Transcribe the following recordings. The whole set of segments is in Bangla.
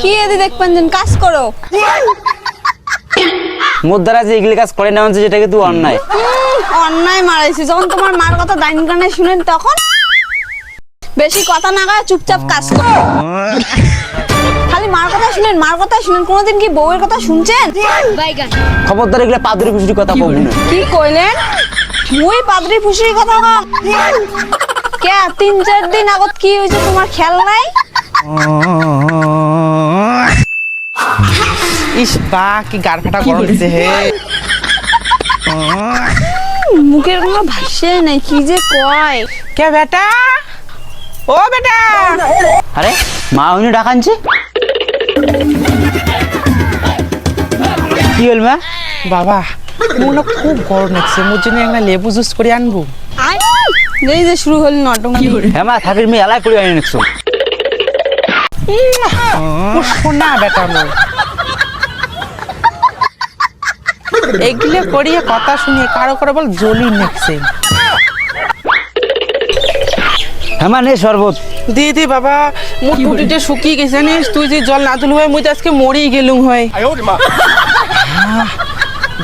কি এদি দেখবেন যেন কাজ করো মোর দ্বারা যে এগুলি কাজ করে না হচ্ছে যেটা কিন্তু অন্যায়। অন্যায় মারাইছি যখন তোমার মার কথা ডাইন কানে শুনেন তখন বেশি কথা না কয়ে চুপচাপ কাজ করো। খালি মার কথা শুনেন কোনোদিন কি বউয়ের কথা শুনছেন? খবরদার এগুলো পাদুরি ফুসুরি কথা বলবো না। কি কইলেন? মুই পাদরি ফুসির কথা কম কে 3-4 দিন আগত কি হইছে তোমার খেয়াল নাই? ইস বা কি গার ফাটা গরম হচ্ছে হে। মুখের কোনো ভাষা নাই কি যে কয়। কে বেটা, ও বেটা। আরে মা উনি ডাকানছে কি হল মা? বাবা মনে খুব গরম লাগছে, মোর জন্য একটা লেবু জুস করে আনবো। এই যে শুরু হল নাটক। হ্যাঁ মা থাকির মেয়ে এলাই করে আনি নিচ্ছ। শোনা বেটা মোর এগুলো করিয়ে কথা শুনিয়ে কারো করে বল জলি নেকছে। হ্যাঁ মা নে শরবত দি দি বাবা, মোর টুটিতে শুকিয়ে গেছে নিস, তুই যে জল না তুলু হয় মুই তো আজকে মরেই গেলুম হয়।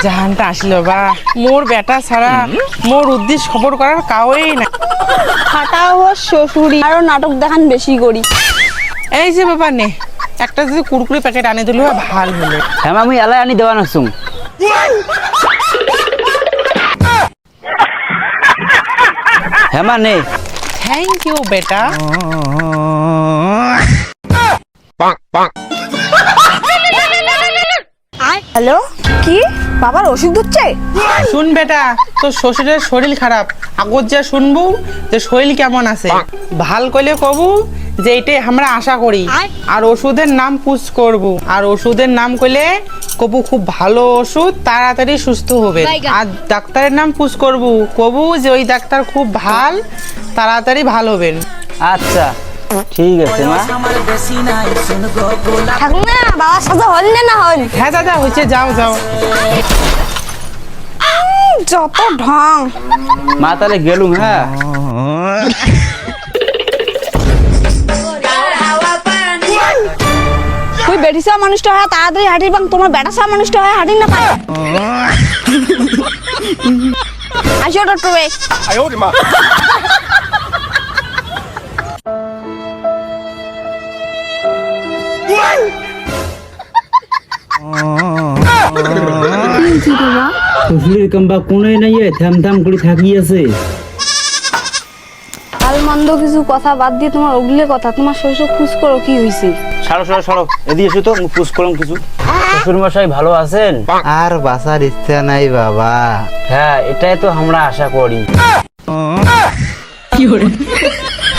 জাহানটা আসলো বা মোর বেটা ছাড়া মোর উদ্দেশ্য খবর করার কাউই না। ফাটা হওয়ার শ্বশুরি আরো নাটক দেখান বেশি করি। এই যে বাবা নে একটা যদি কুরকুরি প্যাকেট আনি দিলে ভালো হলো। হ্যাঁ মা আমি এলাই আনি দেওয়া নাচুম। হ্যাঁ মা নে। থ্যাংক ইউ বেটা। হ্যালো, কি বাবার ওষুধ দিচ্ছে? শুন বেটা, তোর শ্বশুরের শরীর খারাপ, আগত যা শুনবু যে শরীর কেমন আছে ভাল কইলে কবু যে এইটাই আমরা আশা করি, আর ওষুধের নাম পুষ করব, আর ওষুধের নাম কইলে কবু খুব ভালো ওষুধ তাড়াতাড়ি সুস্থ হবে, আর ডাক্তারের নাম পুষ করব কবু যে ওই ডাক্তার খুব ভাল তাড়াতাড়ি ভালো হবেন। আচ্ছা ঠিক আছে মা। থাকুন না বাবার সাথে হল না হল। হ্যাঁ দাদা হয়েছে, যাও যাও। যত ঢং। মা তাহলে গেলুম। হ্যাঁ তুই বেটি সব মানুষটা হয় তাড়াতাড়ি হাঁটির বাং, তোমার বেটা সব মানুষটা হয় হাঁটির না পায়। আসো ডক্টর ভাই। শ্বশুরের কাম্বা কোনোই নাই, থাম থাম করে থাকি আছে। কাল মন্দ কিছু কথা বাদ দিয়ে তোমার ওগুলো কথা, তোমার শ্বশুর খুশ করো কি হয়েছে? সারো সারো সারো এদিকে এসো তো, পুষ করলাম কিছু। শ্বশুর মশাই ভালো আছেন? আর বাঁচার ইচ্ছা নাই বাবা। হ্যাঁ এটাই তো আমরা আশা করি।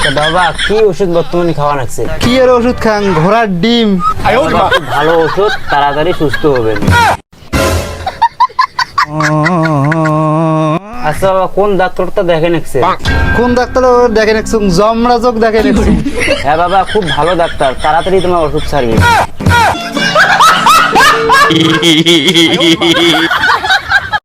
তা বাবা কি ওষুধ বর্তমানে খাওয়া লাগছে? কি এর ওষুধ খান? ঘোড়ার ডিম। বাবা, খুব ভালো ওষুধ, তাড়াতাড়ি সুস্থ হবেন। আচ্ছা বাবা কোন ডাক্তারটা দেখেন? কোন ডাক্তার দেখেন? যমরাজক দেখেন। হ্যাঁ বাবা খুব ভালো ডাক্তার, তাড়াতাড়ি তোমার ওষুধ ছাড়বে।